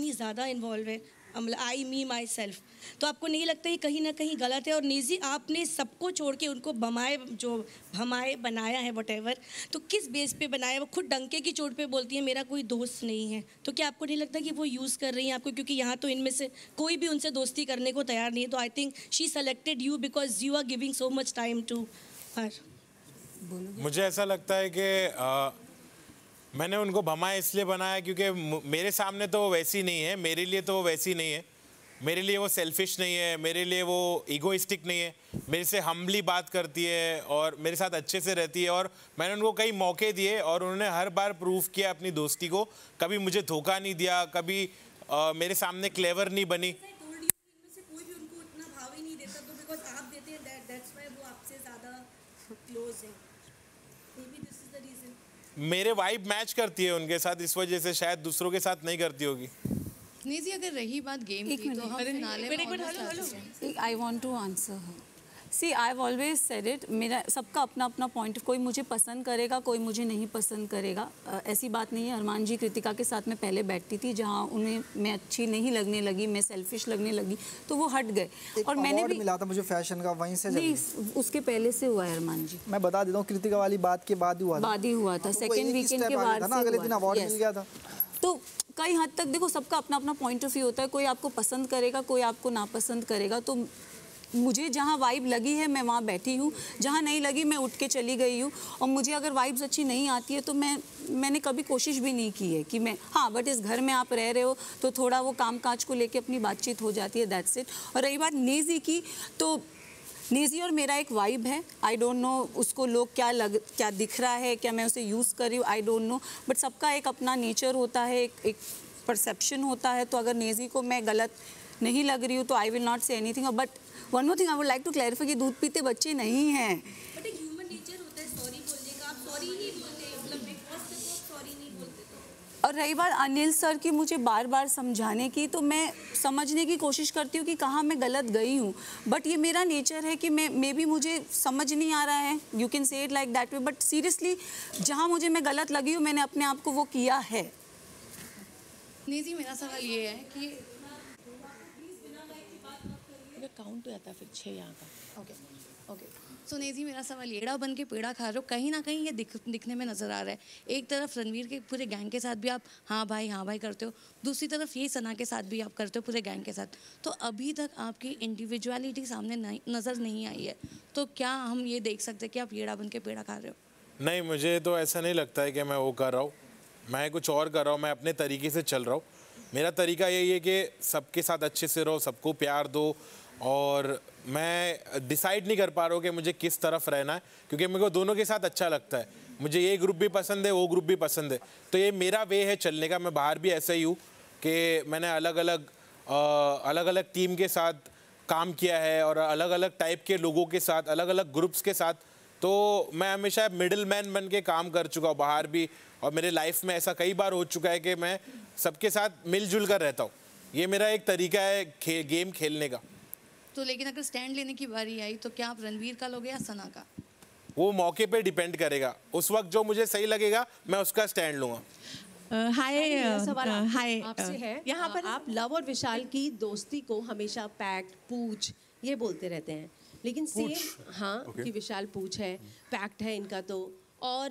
इतनी ज़्यादा इन्वॉल्व है, मतलब आई मी माई सेल्फ, तो आपको नहीं लगता कि कहीं ना कहीं गलत है? और निजी आपने सबको छोड़ के उनको भमाए बनाया है वटेवर, तो किस बेस पे बनाया? वो खुद डंके की चोट पे बोलती है मेरा कोई दोस्त नहीं है, तो क्या आपको नहीं लगता कि वो यूज़ कर रही हैं आपको? क्योंकि यहाँ तो इनमें से कोई भी उनसे दोस्ती करने को तैयार नहीं है, तो I think she selected you because you are giving so much time to her. मुझे ऐसा लगता है कि मैंने उनको भमाए इसलिए बनाया क्योंकि मेरे सामने तो वो वैसी नहीं है, मेरे लिए तो वो वैसी नहीं है, मेरे लिए वो सेल्फिश नहीं है, मेरे लिए वो ईगोइस्टिक नहीं है, मेरे से हम्बली बात करती है और मेरे साथ अच्छे से रहती है। और मैंने उनको कई मौके दिए और उन्होंने हर बार प्रूव किया अपनी दोस्ती को, कभी मुझे धोखा नहीं दिया, कभी मेरे सामने क्लेवर नहीं बनी। मेरे वाइब मैच करती है उनके साथ, इस वजह से शायद दूसरों के साथ नहीं करती होगी। निजी, अगर रही बात गेम की, तो हम फिनाले में I want to answer her. See I always said it, मेरा सबका अपना अपना पॉइंट, कोई मुझे पसंद करेगा, कोई मुझे नहीं पसंद करेगा, ऐसी बात नहीं है। अरमान जी कृतिका के साथ मैं पहले बैठती थी, जहाँ उन्हें मैं अच्छी नहीं लगने लगी, मैं सेल्फिश लगने लगी, तो वो हट गए। और मैंने भी मिला था मुझे फैशन का, वहीं से नहीं, उसके पहले से हुआ है अरमान जी। मैं बता देता हूँ, कृतिका वाली बात के बाद ही हुआ था, सेकेंड वीकेंड के बाद से अगले दिन अवार्ड मिल गया था। तो कई हद तक देखो, सबका अपना अपना पॉइंट ऑफ व्यू होता है, कोई आपको पसंद करेगा, कोई आपको नापसंद करेगा। तो मुझे जहाँ वाइब लगी है मैं वहाँ बैठी हूँ, जहाँ नहीं लगी मैं उठ के चली गई हूँ। और मुझे अगर वाइब्स अच्छी नहीं आती है तो मैंने कभी कोशिश भी नहीं की है कि मैं, हाँ, बट इस घर में आप रह रहे हो तो थोड़ा वो काम काज को लेके अपनी बातचीत हो जाती है, दैट्स इट। और रही बात नेजी की, तो नेजी और मेरा एक वाइब है, आई डोंट नो उसको लोग क्या दिख रहा है, क्या मैं उसे यूज़ कर रही हूँ, आई डोंट नो, बट सबका एक अपना नेचर होता है, एक परसेप्शन होता है। तो अगर नेजी को मैं गलत नहीं लग रही हूँ तो I will not say anything. But one more thing I would like to clarify कि दूध पीते बच्चे नहीं हैं। बट एक ह्यूमन नेचर होता है सॉरी बोलने का, आप सॉरी ही बोलते हैं, मतलब बिग बॉस में तो सॉरी नहीं बोलते। तो और रही बात अनिल सर की मुझे बार बार समझाने की, तो मैं समझने की कोशिश करती हूँ कि कहाँ मैं गलत गई हूँ, बट ये मेरा नेचर है कि मे बी मुझे समझ नहीं आ रहा है, you can say it like that way, but seriously जहाँ मुझे मैं गलत लगी हूँ मैंने अपने आप को वो किया है। निजी, मेरा सवाल ये है कि काउंट हो जाता है फिर 6 यहाँ का। ओके सो नेजी, मेरा सवाल ये, बन के पेड़ा खा रहे हो, कहीं ना कहीं ये दिखने में नज़र आ रहा है। एक तरफ रणवीर के पूरे गैंग के साथ भी आप हाँ भाई करते हो, दूसरी तरफ ये सना के साथ भी आप करते हो पूरे गैंग के साथ, तो अभी तक आपकी इंडिविजुअलिटी सामने नज़र नहीं आई है। तो क्या हम ये देख सकते हैं कि आप येड़ा बन के पेड़ा खा रहे हो? नहीं, मुझे तो ऐसा नहीं लगता है कि मैं वो कर रहा हूँ, मैं कुछ और कर रहा हूँ, मैं अपने तरीके से चल रहा हूँ। मेरा तरीका यही है कि सबके साथ अच्छे से रहो, सबको प्यार दो, और मैं डिसाइड नहीं कर पा रहा हूँ कि मुझे किस तरफ रहना है, क्योंकि मेरे को दोनों के साथ अच्छा लगता है। मुझे ये ग्रुप भी पसंद है, वो ग्रुप भी पसंद है, तो ये मेरा वे है चलने का। मैं बाहर भी ऐसा ही हूँ कि मैंने अलग अलग टीम के साथ काम किया है और अलग अलग टाइप के लोगों के साथ, अलग अलग ग्रुप्स के साथ, तो मैं हमेशा मिडिल मैन बन के काम कर चुका हूँ बाहर भी, और मेरे लाइफ में ऐसा कई बार हो चुका है कि मैं सबके साथ मिलजुल कर रहता हूँ। ये मेरा एक तरीका है गेम खेलने का। तो लेकिन अगर स्टैंड लेने की बारी आई तो क्या आप रणवीर का लोगे या सना का? वो मौके पे डिपेंड करेगा, उस वक्त जो मुझे सही लगेगा मैं उसका स्टैंड लूँगा। हाय, आपसे है, यहाँ पर आप लव और विशाल की दोस्ती को हमेशा पैक्ट, पूछ ये बोलते रहते हैं, लेकिन सेम हाँ कि विशाल पूछ है, पैक्ट है इनका तो, और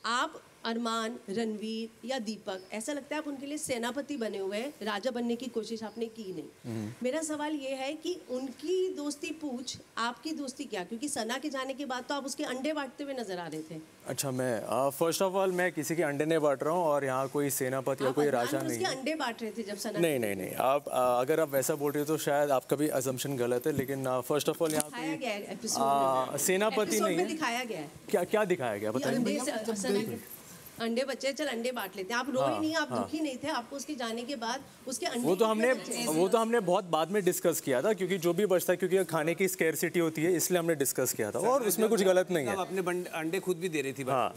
आप अरमान, रणवीर या दीपक, ऐसा लगता है आप उनके लिए सेनापति बने हुए हैं, राजा बनने की कोशिश आपने की नहीं। मेरा सवाल ये है कि उनकी दोस्ती पूछ, आपकी दोस्ती क्या? क्योंकि सना के जाने के बाद तो आप उसके अंडे बांटते हुए नजर आ रहे थे। अच्छा, मैं फर्स्ट ऑफ ऑल मैं किसी के अंडे नहीं बांट रहा हूँ, और यहाँ कोई सेनापति या कोई राजा नहीं है। अंडे बांट रहे थे जब सना? नहीं, आप अगर आप वैसा बोल रहे हो तो शायद आपका भी असम्पशन गलत है, लेकिन फर्स्ट ऑफ ऑल यहाँ कोई सेनापति नहीं है। दिखाया गया है, क्या दिखाया गया बताइए। अंडे बच्चे, चल अंडे बांट लेते हैं। आप रोए नहीं, आप दुखी नहीं थे, आपको उसके जाने के बाद उसके अंडे, वो तो हमने बहुत बाद में डिस्कस किया था, क्योंकि जो भी बचता है, क्योंकि खाने की स्कैरसिटी होती है, इसलिए हमने डिस्कस किया था, और उसमें कुछ गलत नहीं है। अपने अंडे खुद भी दे रही थी। हाँ,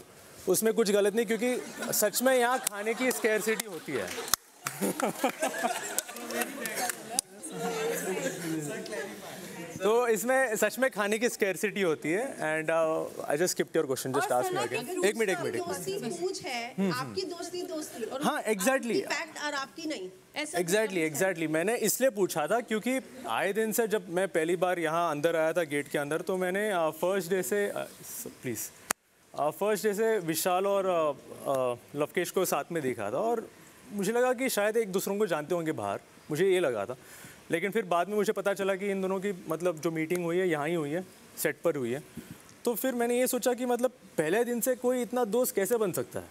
उसमें कुछ गलत नहीं, क्योंकि सच में यहाँ खाने की स्कैरसिटी होती है। तो इसमें सच में खाने की स्कैरसिटी होती है and I just skipped your question, just ask me again. एक मिनट दोस्ती पूछ है, आपकी दोस्ती और हाँ एग्जैक्टली फैक्ट और आपकी नहीं, एग्जैक्टली मैंने इसलिए पूछा था क्योंकि आए दिन से जब मैं पहली बार यहाँ अंदर आया था गेट के अंदर, तो मैंने फर्स्ट डे से विशाल और लवकेश को साथ में देखा था और मुझे लगा कि शायद एक दूसरों को जानते होंगे बाहर, मुझे ये लगा था। लेकिन फिर बाद में मुझे पता चला कि इन दोनों की मतलब जो मीटिंग हुई है यहाँ ही हुई है, सेट पर हुई है। तो फिर मैंने ये सोचा कि मतलब पहले दिन से कोई इतना दोस्त कैसे बन सकता है,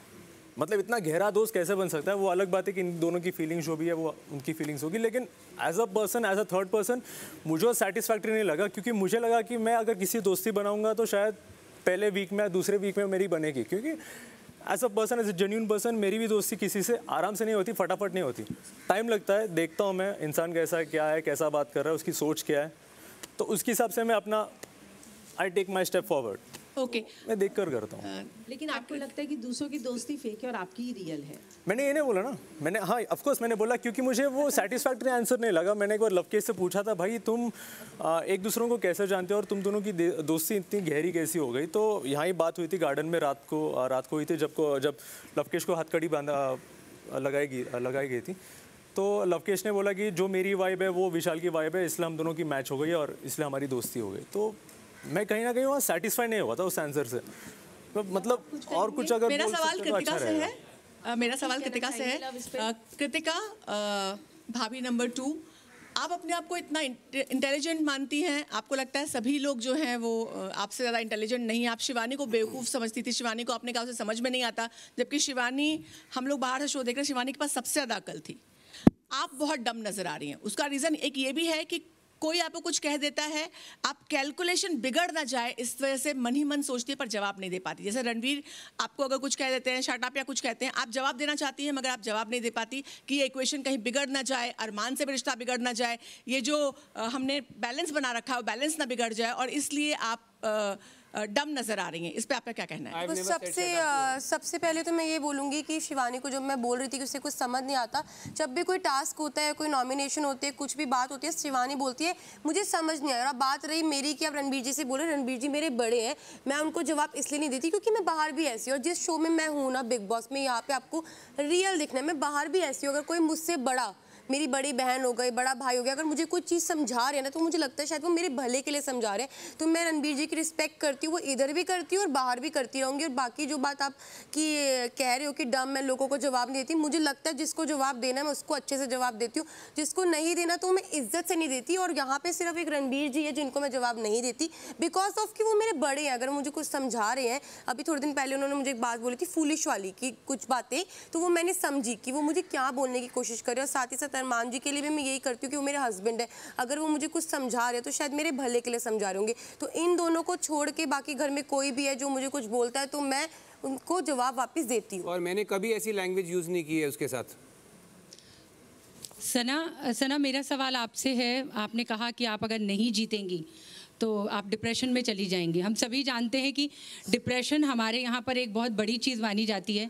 मतलब इतना गहरा दोस्त कैसे बन सकता है। वो अलग बात है कि इन दोनों की फीलिंग्स जो भी है वो उनकी फीलिंग्स होगी, लेकिन as a person, as a third person मुझे सेटिस्फैक्ट्री नहीं लगा, क्योंकि मुझे लगा कि मैं अगर किसी दोस्ती बनाऊंगा तो शायद पहले वीक में, दूसरे वीक में मेरी बनेगी, क्योंकि as a person, as a genuine person मेरी भी दोस्ती किसी से आराम से नहीं होती, फटाफट नहीं होती, टाइम लगता है। देखता हूँ मैं इंसान कैसा है, क्या है, कैसा बात कर रहा है, उसकी सोच क्या है, तो उसके हिसाब से मैं अपना I take my step forward. Okay, मैं देख कर करता हूँ। लेकिन आपको लगता है कि दूसरों की दोस्ती फेक है और आपकी ही रियल है? मैंने ये नहीं बोला ना, मैंने हाँ ऑफ कोर्स मैंने बोला, क्योंकि मुझे वो सेटिस्फैक्ट्री आंसर नहीं लगा। मैंने एक बार लवकेश से पूछा था, भाई तुम एक दूसरों को कैसे जानते हो और तुम दोनों की दोस्ती इतनी गहरी कैसी हो गई। तो यहाँ ही बात हुई थी गार्डन में, रात को हुई थी, जब लवकेश को हथकड़ी लगाई गई थी। तो लवकेश ने बोला कि जो मेरी वाइब है वो विशाल की वाइब है, इसलिए हम दोनों की मैच हो गई और इसलिए हमारी दोस्ती हो गई। तो मैं कहीं ना कहीं वहाँ सेटिस्फाई नहीं हुआ था उस आंसर से। तो मतलब और कुछ अगर मेरा बोल सवाल सकते तो कृतिका अच्छा से रहेगा। है, मेरा सवाल कृतिका से है। कृतिका, भाभी नंबर 2, आप अपने आप को इतना इंटेलिजेंट मानती हैं, आपको लगता है सभी लोग जो हैं वो आपसे ज़्यादा इंटेलिजेंट नहीं है। आप शिवानी को बेवकूफ़ समझती थी, शिवानी को आपने कहा उसे समझ में नहीं आता, जबकि शिवानी, हम लोग बाहर से शो देख रहे हैं, शिवानी के पास सबसे ज़्यादा अकल थी। आप बहुत डम नज़र आ रही हैं। उसका रीज़न एक ये भी है कि कोई आपको कुछ कह देता है, आप कैलकुलेशन बिगड़ ना जाए इस वजह से मन ही मन सोचती है पर जवाब नहीं दे पाती। जैसे रणवीर आपको अगर कुछ कह देते हैं, शट अप या कुछ कहते हैं, आप जवाब देना चाहती हैं मगर आप जवाब नहीं दे पाती कि ये इक्वेशन कहीं बिगड़ ना जाए, अरमान से भी रिश्ता बिगड़ ना जाए, ये जो हमने बैलेंस बना रखा है वो बैलेंस ना बिगड़ जाए, और इसलिए आप डम नजर आ रही हैं। इस पे आपका क्या कहना है? तो सबसे पहले तो मैं ये बोलूँगी कि शिवानी को जब मैं बोल रही थी कि उसे कुछ समझ नहीं आता, जब भी कोई टास्क होता है, कोई नॉमिनेशन होती है, कुछ भी बात होती है, शिवानी बोलती है मुझे समझ नहीं आया। बात रही मेरी कि आप रणबीर जी से बोले, रणबीर जी मेरे बड़े हैं, मैं उनको जवाब इसलिए नहीं देती क्योंकि मैं बाहर भी ऐसी हूँ, और जिस शो में मैं हूँ ना, बिग बॉस में, यहाँ पे आपको रियल दिखना है, मैं बाहर भी ऐसी हूँ। अगर कोई मुझसे बड़ा, मेरी बड़ी बहन हो गई, बड़ा भाई हो गया, अगर मुझे कोई चीज़ समझा रहे हैं ना, तो मुझे लगता है शायद वो मेरे भले के लिए समझा रहे हैं। तो मैं रणबीर जी की रिस्पेक्ट करती हूँ, वो इधर भी करती हूँ और बाहर भी करती रहूँगी। और बाकी जो बात आप कि कह रहे हो कि डम मैं लोगों को जवाब नहीं देती, मुझे लगता है जिसको जवाब देना है मैं उसको अच्छे से जवाब देती हूँ, जिसको नहीं देना तो मैं इज्जत से नहीं देती। और यहाँ पर सिर्फ एक रणबीर जी है जिनको मैं जवाब नहीं देती, बिकॉज ऑफ कि वो मेरे बड़े हैं। अगर मुझे कुछ समझा रहे हैं, अभी थोड़े दिन पहले उन्होंने मुझे एक बात बोली थी फूलिश वाली की कुछ बातें, तो वो मैंने समझी कि वो मुझे क्या बोलने की कोशिश कर रहे हैं। और साथ ही साथ अरमान जी के लिए भी मैं यही करती हूँ कि वो मेरे हस्बैंड है, अगर वो मुझे कुछ समझा रहे हैं तो शायद मेरे भले के लिए समझा रहे होंगे। तो इन दोनों को छोड़ के बाकी घर में कोई भी है जो मुझे कुछ बोलता है तो मैं उनको जवाब वापस देती हूँ। और मैंने कभी ऐसी लैंग्वेज यूज नहीं की है उसके साथ। सना मेरा सवाल आपसे है, आपने कहा कि आप अगर नहीं जीतेंगी तो आप डिप्रेशन में चली जाएंगी। हम सभी जानते हैं कि डिप्रेशन हमारे यहाँ पर एक बहुत बड़ी चीज़ मानी जाती है,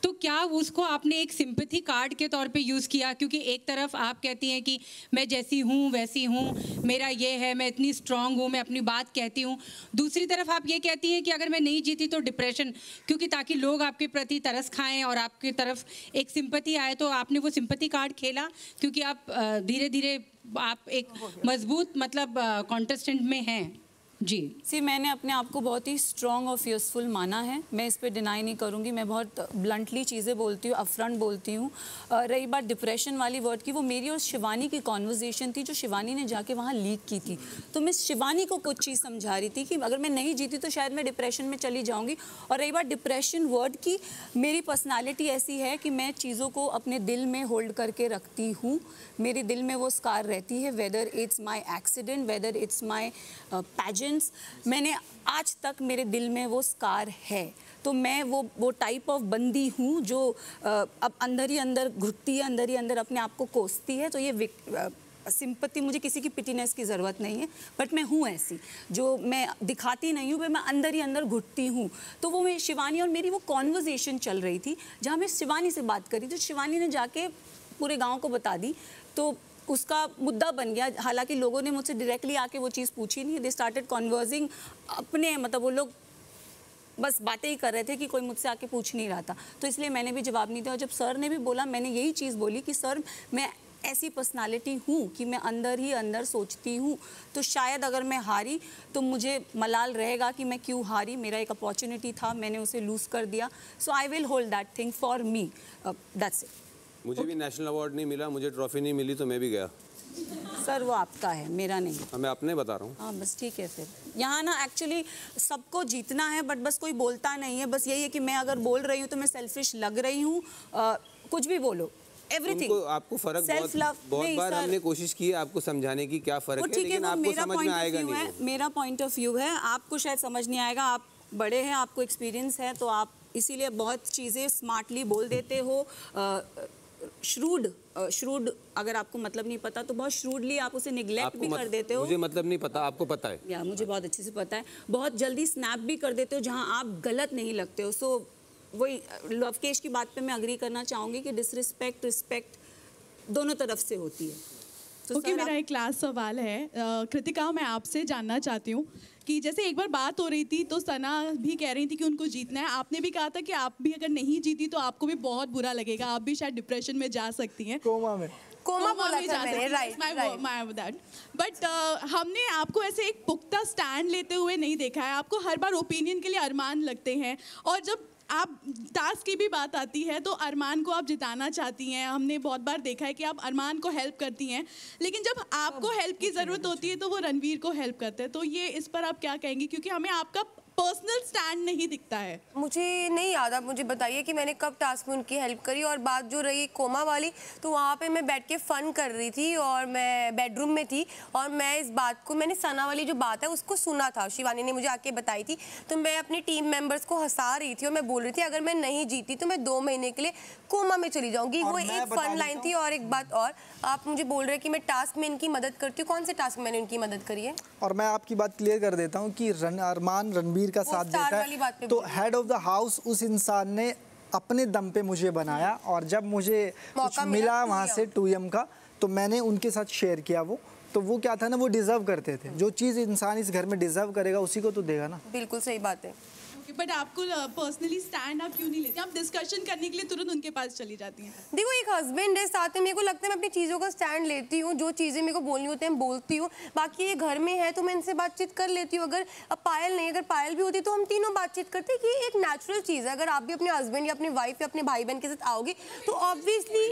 तो क्या उसको आपने एक सिंपैथी कार्ड के तौर पे यूज़ किया? क्योंकि एक तरफ आप कहती हैं कि मैं जैसी हूँ वैसी हूँ, मेरा ये है, मैं इतनी स्ट्रांग हूँ, मैं अपनी बात कहती हूँ, दूसरी तरफ आप ये कहती हैं कि अगर मैं नहीं जीती तो डिप्रेशन, क्योंकि ताकि लोग आपके प्रति तरस खाएं और आपकी तरफ एक सिंपैथी आए। तो आपने वो सिंपैथी कार्ड खेला क्योंकि आप धीरे धीरे आप एक मजबूत मतलब कॉन्टेस्टेंट में हैं। जी मैंने अपने आप को बहुत ही स्ट्रॉन्ग और फियर्सफुल माना है, मैं इस पे डिनाई नहीं करूँगी। मैं बहुत ब्लंटली चीज़ें बोलती हूँ, अपफ्रंट बोलती हूँ। रही बात डिप्रेशन वाली वर्ड की, वो मेरी और शिवानी की कॉन्वर्जेसन थी जो शिवानी ने जाके वहाँ लीक की थी। तो मैं शिवानी को कुछ चीज़ समझा रही थी कि अगर मैं नहीं जीती तो शायद मैं डिप्रेशन में चली जाऊँगी। और रही बात डिप्रेशन वर्ड की, मेरी पर्सनैलिटी ऐसी है कि मैं चीज़ों को अपने दिल में होल्ड करके रखती हूँ, मेरे दिल में वो स्कार रहती है, whether it's my accident, whether it's my pageant, मैंने आज तक मेरे दिल में वो स्कार है। तो मैं वो टाइप ऑफ बंदी हूँ जो अब अंदर ही अंदर घुटती है, अंदर ही अंदर अपने आप को कोसती है। तो ये सिंपैथी, मुझे किसी की पिटीनेस की ज़रूरत नहीं है, बट मैं हूँ ऐसी जो मैं दिखाती नहीं हूँ, मैं अंदर ही अंदर घुटती हूँ। तो वो मैं शिवानी और मेरी वो कॉन्वर्जेसन चल रही थी जहाँ मैं शिवानी से बात करी, तो शिवानी ने जाके पूरे गाँव को बता दी। तो उसका मुद्दा बन गया। हालांकि लोगों ने मुझसे डायरेक्टली आके वो चीज़ पूछी नहीं, दे स्टार्टेड कन्वर्सिंग अपने, मतलब वो लोग बस बातें ही कर रहे थे कि कोई मुझसे आके पूछ नहीं रहा था, तो इसलिए मैंने भी जवाब नहीं दिया। और जब सर ने भी बोला, मैंने यही चीज़ बोली कि सर मैं ऐसी पर्सनालिटी हूँ कि मैं अंदर ही अंदर सोचती हूँ, तो शायद अगर मैं हारी तो मुझे मलाल रहेगा कि मैं क्यों हारी, मेरा एक अपॉर्चुनिटी था, मैंने उसे लूज़ कर दिया, so I will hold that thing for me, that's it. मुझे भी नेशनल अवार्ड नहीं मिला, मुझे ट्रॉफी नहीं मिली, तो मैं भी गया। सर वो आपका है, मेरा नहीं। मैं अपने बता रहा हूँ। हाँ बस ठीक है। फिर यहाँ ना एक्चुअली सबको जीतना है, बट बस कोई बोलता नहीं है। बस यही है कि मैं अगर बोल रही हूँ तो मैं सेल्फिश लग रही हूँ, कुछ भी बोलो, एवरीथिंग। आपको फर्क बहुत बार हमने कोशिश की है आपको समझाने की क्या फर्क है, लेकिन आपको समझ में आएगा नहीं। मेरा पॉइंट ऑफ व्यू है, आपको शायद समझ नहीं आएगा, आप बड़े हैं, आपको एक्सपीरियंस है, तो आप इसीलिए बहुत चीज़ें स्मार्टली बोल देते हो। श्रूड अगर आपको मतलब नहीं पता तो बहुत श्रूडली आप उसे निगलेक्ट भी कर देते हो। मुझे मतलब नहीं पता, आपको पता है। या मुझे बहुत अच्छे से पता है। बहुत जल्दी स्नैप भी कर देते हो जहां आप गलत नहीं लगते हो। सो वही लवकेश की बात पे मैं अग्री करना चाहूँगी कि डिसरिस्पेक्ट रिस्पेक्ट दोनों तरफ से होती है। ओके, मेरा एक लास्ट सवाल है। कृतिका, मैं आपसे जानना चाहती हूँ कि जैसे एक बार बात हो रही थी तो सना भी कह रही थी कि उनको जीतना है, आपने भी कहा था कि आप भी अगर नहीं जीती तो आपको भी बहुत बुरा लगेगा, आप भी शायद डिप्रेशन में जा सकती हैं, कोमा बोला था मैंने, राइट। बट हमने आपको ऐसे एक पुख्ता स्टैंड लेते हुए नहीं देखा है। आपको हर बार ओपिनियन के लिए अरमान लगते हैं, और जब आप टास्क की भी बात आती है तो अरमान को आप जिताना चाहती हैं। हमने बहुत बार देखा है कि आप अरमान को हेल्प करती हैं, लेकिन जब आपको हेल्प की ज़रूरत होती है तो वो रणवीर को हेल्प करते हैं। तो ये इस पर आप क्या कहेंगी, क्योंकि हमें आपका पर्सनल स्टैंड नहीं दिखता है। मुझे नहीं याद, आप मुझे बताइए कि मैंने कब टास्क में उनकी हेल्प करी। और बात जो रही कोमा वाली, तो वहाँ पे मैं बैठ के फ़न कर रही थी और मैं बेडरूम में थी, और मैं इस बात को, मैंने सना वाली जो बात है उसको सुना था, शिवानी ने मुझे आके बताई थी, तो मैं अपनी टीम मेंबर्स को हंसा रही थी और मैं बोल रही थी अगर मैं नहीं जीती तो मैं 2 महीने के लिए कोमा में चली जाऊँगी। वो एक फ़न लाइन थी। और एक बात और, आप मुझे बोल रहे हैं कि मैं टास्क में इनकी मदद करती हूँ, कौन से टास्क में मैंने उनकी मदद करी है? और मैं आपकी बात क्लियर कर देता हूँ कि अरमान रणवीर का साथ देता है, तो हेड ऑफ द हाउस उस इंसान ने अपने दम पे मुझे बनाया, और जब मुझे कुछ मिला वहाँ से 2M का, तो मैंने उनके साथ शेयर किया। तो वो क्या था ना, वो डिजर्व करते थे। जो चीज़ इंसान इस घर में डिजर्व करेगा उसी को तो देगा ना। बिल्कुल सही बात है। बट आपको पर्सनली स्टैंड आप क्यों नहीं लेती? आप डिस्कशन करने के लिए तुरंत उनके पास चली जाती हैं। देखो, एक हस्बैंड है साथ में, मेरे को लगता है मैं अपनी चीज़ों का स्टैंड लेती हूँ, जो चीज़ें मेरे को बोलनी होती हैं बोलती हूँ। बाकी ये घर में है तो मैं इनसे बातचीत कर लेती हूँ। अगर अब पायल नहीं, अगर पायल भी होती तो हम तीनों बातचीत करते कि एक नेचुरल चीज़ है। अगर आप भी अपने हस्बैंड या अपनी वाइफ या अपने भाई बहन के साथ आओगे तो ऑब्वियसली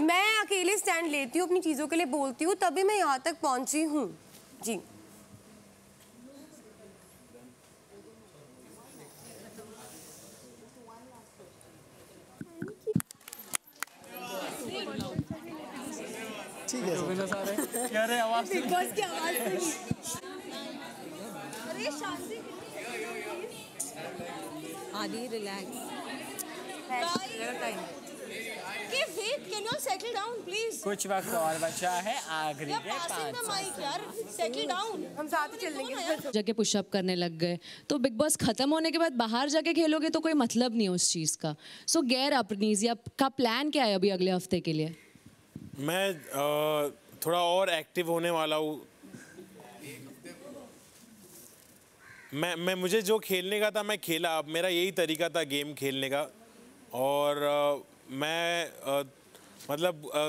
मैं अकेले स्टैंड लेती हूँ, अपनी चीज़ों के लिए बोलती हूँ, तभी मैं यहाँ तक पहुँची हूँ। जी ठीक है। क्या रे आवाज बिग बॉस की आवाज अरे शांति आदि relax. Wait, can you settle down please? कुछ वक्त और बचा है, आखिरी के 5 माइक यार, सेटल डाउन, हम साथ ही चल लेंगे। जाके पुशअप करने लग गए, तो बिग बॉस खत्म होने के बाद बाहर जाके खेलोगे तो कोई मतलब नहीं है उस चीज़ का। सो गैर अपनीजिया का प्लान क्या है अभी अगले हफ्ते के लिए? मैं थोड़ा और एक्टिव होने वाला हूँ। मैं मुझे जो खेलने का था मैं खेला, अब मेरा यही तरीका था गेम खेलने का। और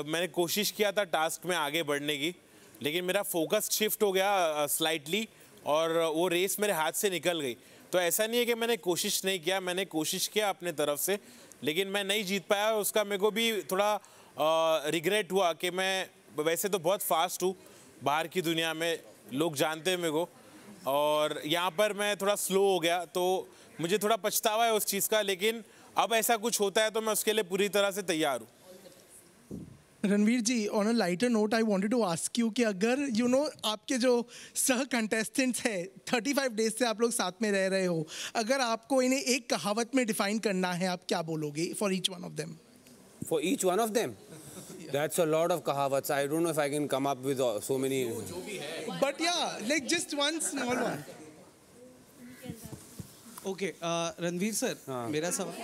मैंने कोशिश किया था टास्क में आगे बढ़ने की, लेकिन मेरा फोकस शिफ्ट हो गया स्लाइटली और वो रेस मेरे हाथ से निकल गई। तो ऐसा नहीं है कि मैंने कोशिश नहीं किया, मैंने कोशिश किया अपने तरफ से, लेकिन मैं नहीं जीत पाया। उसका मेरे को भी थोड़ा रिग्रेट हुआ कि मैं वैसे तो बहुत फास्ट हूँ, बाहर की दुनिया में लोग जानते हैं मेरे को, और यहाँ पर मैं थोड़ा स्लो हो गया, तो मुझे थोड़ा पछतावा है उस चीज़ का। लेकिन अब ऐसा कुछ होता है तो मैं उसके लिए पूरी तरह से तैयार हूँ। Ranveer ji, on a lighter note I wanted to ask you कि अगर आपके जो सह कंटेस्टेंट्स हैं 35 डेज से आप लोग साथ में रह रहे हो, अगर आपको इन्हें एक कहावत में डिफाइन करना है, आप क्या बोलोगे for each one of them? For each one of them? That's a lot of kahawats. I don't know if I can come up with so many. But yeah, like just one small one. Okay, Ranveer sir, मेरा सवाल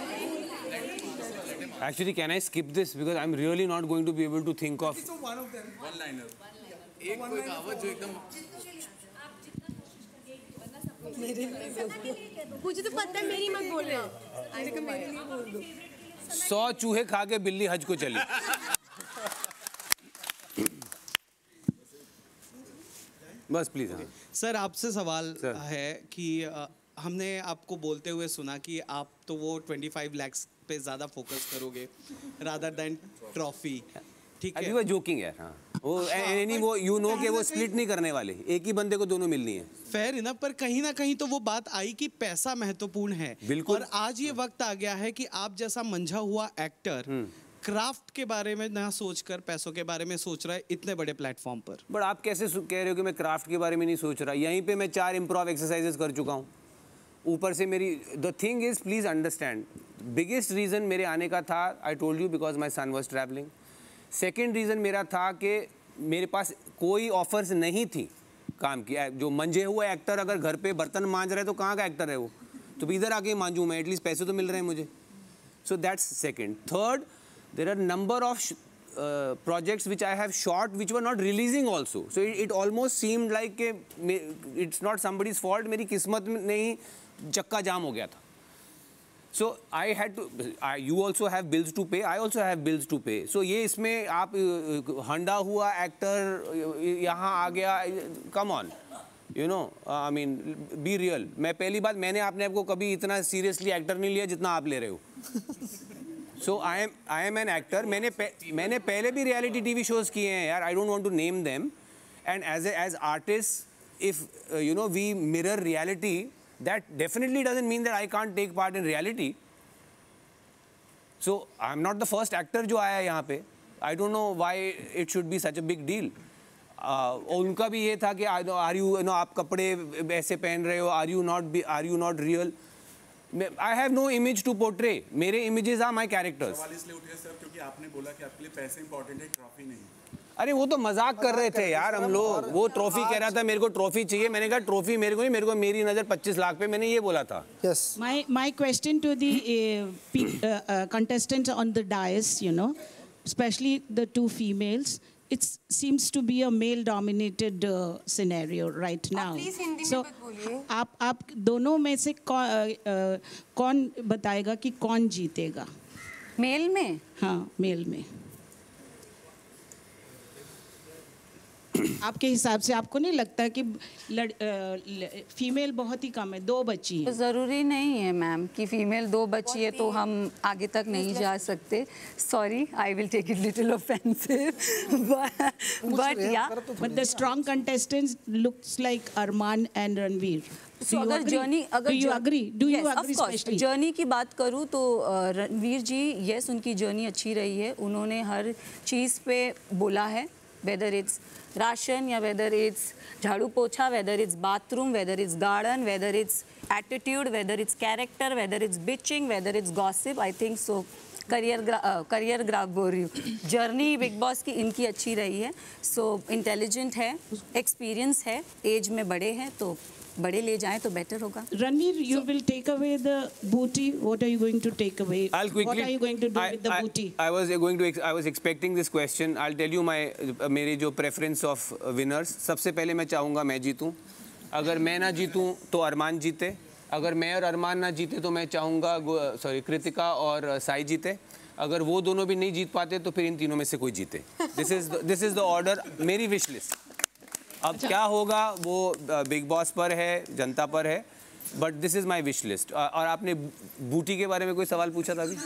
Actually, can I skip this because I'm really not going to be able to think of. One of them. One liner. एक कोई कहावत जो एकदम. मुझे तो पता है मेरी मत बोल रहे हो. मेरे लिए बोल दो. 100 चूहे खा के बिल्ली हज को चली. बस प्लीज. सर आपसे सवाल है कि हमने आपको बोलते हुए सुना कि आप तो वो 25 lakhs पे ज़्यादा फोकस करोगे rather than ट्रॉफी. ठीक है. अभी वो जोकिंग है. हाँ. वो एनी वो यू नो कि वो स्प्लिट नहीं करने वाले. एक ही बंदे को दोनों मिलनी है. Fair enough. पर कहीं ना कहीं तो वो बात आई कि पैसा महत्वपूर्ण है. बिल्कुल. और आज ये वक्त आ गया है कि आप जैसा मंझा हुआ एक्टर क्राफ्ट के बारे में ना सोचकर पैसों के बारे में सोच रहा है इतने बड़े प्लेटफॉर्म पर. बट आप कैसे कह रहे हो कि मैं क्राफ्ट के बारे में नहीं सोच रहा? यहीं पे मैं 4 इम्प्रोव एक्सरसाइजेस कर चुका हूँ. ऊपर से मेरी the thing is please understand biggest reason मेरे आने का था I told you because my son was travelling. Second reason मेरा था कि मेरे पास कोई ऑफर्स नहीं थी काम की. जो मंजे हुए एक्टर अगर घर पे बर्तन मांज रहे तो कहाँ का एक्टर है वो? तो इधर आके मांजूँ मैं. एटलीस्ट पैसे तो मिल रहे हैं मुझे. So that's second. Third, there are number of projects which I have shot which were not releasing also. So it almost seemed like it's not somebody's fault. मेरी किस्मत में ही चक्का जाम हो गया था. So I had to. You also have bills to pay. I also have bills to pay. So ये इसमें आप हंडा हुआ एक्टर यहाँ आ गया. Come on. You know, I mean, be real. मैं पहली बात मैंने अपने आप को कभी इतना सीरियसली एक्टर नहीं लिया जितना आप ले रहे हो. So I am an actor. मैंने पहले भी रियलिटी टीवी शोज किए हैं यार. I don't want to name them. And as artists, if you know we mirror reality, that definitely doesn't mean that I can't take part in reality. So I'm not the first actor जो आया यहाँ पे. I don't know why it should be such a big deal. उनका भी ये था कि are you know आप कपड़े ऐसे पहन रहे हो? Are you not real? I have no image to portray. मेरे images are my characters. सवाल इसलिए उठ गया सर क्योंकि आपने बोला कि आपके लिए पैसे इंपॉर्टेंट है, ट्रॉफी नहीं. अरे वो तो मजाक कर रहे थे यार हम लोग. वो ट्रॉफी कह रहा था मेरे को ट्रॉफी चाहिए. मैंने कहा ट्रॉफी मेरे को नहीं, मेरे को मेरी नज़र 25 लाख पे. मैंने ये बोला था. Yes. My question to the contestants on the dais, you know, especially the 2 females. It seems to be a male-dominated scenario right now. Please Hindi so, में मत बोलिए. आप दोनों में से कौन बताएगा कि कौन जीतेगा? मेल में? हाँ, मेल में. आपके हिसाब से आपको नहीं लगता कि फीमेल बहुत ही कम है? 2 बची हैं. तो ज़रूरी नहीं है मैम कि फीमेल 2 बची है तो हम आगे तक नहीं जा सकते. Sorry, I will take it little offensive but या but the strong contestants looks like Armaan and Ranveer. So, अगर जर्नी की बात करूँ तो रणवीर जी यस उनकी जर्नी अच्छी रही है. उन्होंने हर चीज़ पे बोला है, वेदर इट्स राशन या वेदर इट्स झाड़ू पोछा, whether it's bathroom, whether it's garden, whether it's attitude, whether it's character, whether it's bitching, whether it's gossip. I think so career graph बोल रही हूँ. जर्नी बिग बॉस की इनकी अच्छी रही है. सो इंटेलिजेंट है, एक्सपीरियंस है, एज में बड़े हैं तो बड़े ले जाएं तो बेटर होगा. Ranveer, you will take away the booty. What are you going to take away? What are you going to do with the booty? I was expecting this question. I'll tell you मेरे जो preference of winners. सबसे पहले मैं चाहूँगा मैं जीतूँ. अगर मैं ना जीतूँ तो अरमान जीते. अगर मैं और अरमान ना जीते तो मैं चाहूँगा कृतिका और साई जीते. अगर वो दोनों भी नहीं जीत पाते तो फिर इन तीनों में से कोई जीते. This is the order. मेरी wish list. अब क्या होगा वो बिग बॉस पर है, जनता पर है. But this is my wish list. और आपने बूटी के बारे में कोई सवाल पूछा था अभी?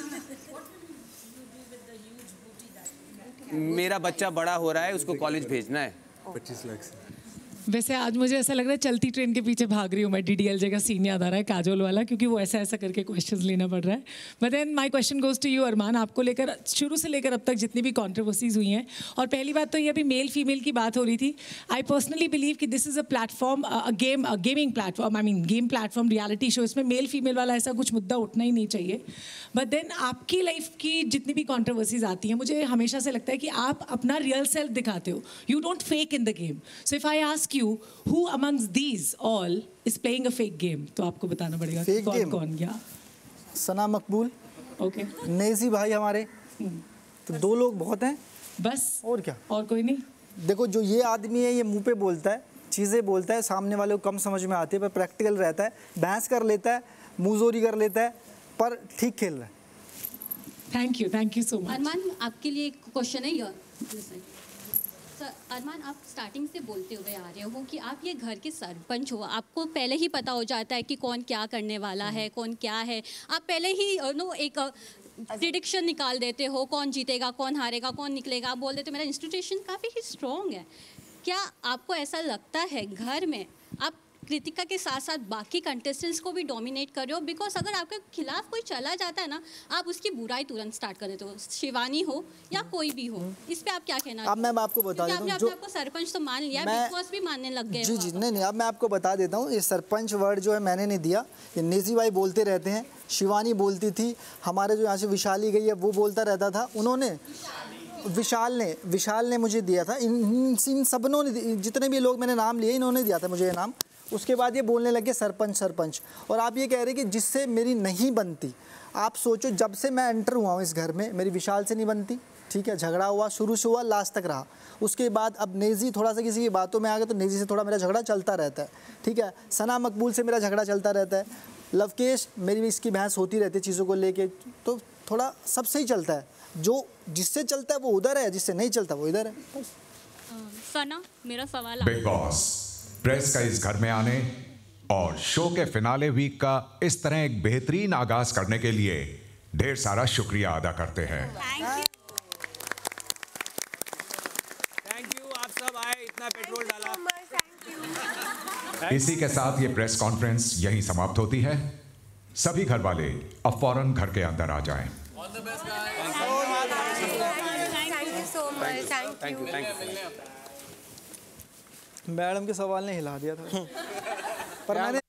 मेरा बच्चा बड़ा हो रहा है, उसको कॉलेज भेजना है. 25 लाख. वैसे आज मुझे ऐसा लग रहा है चलती ट्रेन के पीछे भाग रही हूँ मैं. DDLJ का सीन याद आ रहा है, काजोल वाला, क्योंकि वो ऐसा ऐसा करके क्वेश्चंस लेना पड़ रहा है. But then my question goes to you Armaan. आपको लेकर शुरू से लेकर अब तक जितनी भी कॉन्ट्रोवर्सीज हुई हैं, और पहली बात तो ये अभी मेल फीमेल की बात हो रही थी. आई पर्सनली बिलीव कि this is a platform, gaming platform, I mean game platform, reality show. इसमें मेल फीमेल वाला ऐसा कुछ मुद्दा उठना ही नहीं चाहिए. बट देन आपकी लाइफ की जितनी भी कॉन्ट्रोवर्सीज आती हैं, मुझे हमेशा से लगता है कि आप अपना रियल सेल्फ दिखाते हो. You don't fake in the game. So if I ask you who amongst these all is playing a fake game, तो आपको बताना पड़ेगा कौन कौन. या सना मकबूल, ओके नेजी भाई हमारे, तो 2 लोग बहुत हैं बस, और क्या, और कोई नहीं। देखो जो ये आदमी है ये मुंह पे बोलता है, चीज़ें बोलता है, सामने वाले को कम समझ में आती है, पर प्रैक्टिकल रहता है, बहस कर लेता है, मुंहजोरी कर लेता है, पर ठीक खेल रहा है। Thank you so much. Armaan, आपके लिए एक क्वेश्चन है यार सर। अरमान, आप स्टार्टिंग से बोलते हुए आ रहे हो कि आप ये घर के सरपंच हो, आपको पहले ही पता हो जाता है कि कौन क्या करने वाला है, कौन क्या है, आप पहले ही एक प्रिडिक्शन निकाल देते हो, कौन जीतेगा, कौन हारेगा, कौन निकलेगा। आप बोल देते हो मेरा इंस्टीट्यूशन काफ़ी ही स्ट्रॉन्ग है। क्या आपको ऐसा लगता है घर में आप कृतिका के साथ साथ बाकी कंटेस्टेंट्स को भी डोमिनेट कर रहे हो? बिकॉज अगर आपके खिलाफ कोई चला जाता है ना, आप उसकी बुराई तुरंत स्टार्ट कर देते हो, शिवानी हो या कोई भी हो। इस पे आप क्या कहना? अब मैं आपको बता देता हूँ, आपने आपको सरपंच तो मान लिया, बिग बॉस भी मानने लग गए। जी नहीं, अब मैं आपको बता देता हूँ, ये सरपंच वर्ड जो है मैंने नहीं दिया, ये नेजी भाई बोलते रहते हैं, शिवानी बोलती थी, हमारे जो यहाँ से विशाली गई है वो बोलता रहता था, उन्होंने विशाल ने मुझे दिया था, इन सबनों ने, जितने भी लोग मैंने नाम लिए इन्होंने दिया था मुझे ये नाम। उसके बाद ये बोलने लगे सरपंच, और आप ये कह रहे कि जिससे मेरी नहीं बनती। आप सोचो, जब से मैं एंटर हुआ हूँ इस घर में, मेरी विशाल से नहीं बनती, ठीक है, झगड़ा हुआ, शुरू से हुआ, लास्ट तक रहा। उसके बाद अब नेजी थोड़ा सा किसी की बातों में आ गया तो नेजी से थोड़ा मेरा झगड़ा चलता रहता है, ठीक है। सना मकबूल से मेरा झगड़ा चलता रहता है, लवकेश मेरी भी इसकी बहस होती रहती है चीज़ों को लेके, तो थोड़ा सबसे ही चलता है। जो जिससे चलता है वो उधर है, जिससे नहीं चलता वो इधर है। सना, मेरा सवाल बिग बॉस प्रेस का इस घर में आने और शो के फिनाले वीक का इस तरह एक बेहतरीन आगाज करने के लिए ढेर सारा शुक्रिया अदा करते हैं। थैंक यू, आप सब आए, इतना पेट्रोल डाला। इसी के साथ ये प्रेस कॉन्फ्रेंस यहीं समाप्त होती है। सभी घर वाले अब फौरन घर के अंदर आ जाएं। Thank you. मैडम के सवाल ने हिला दिया था पर मैंने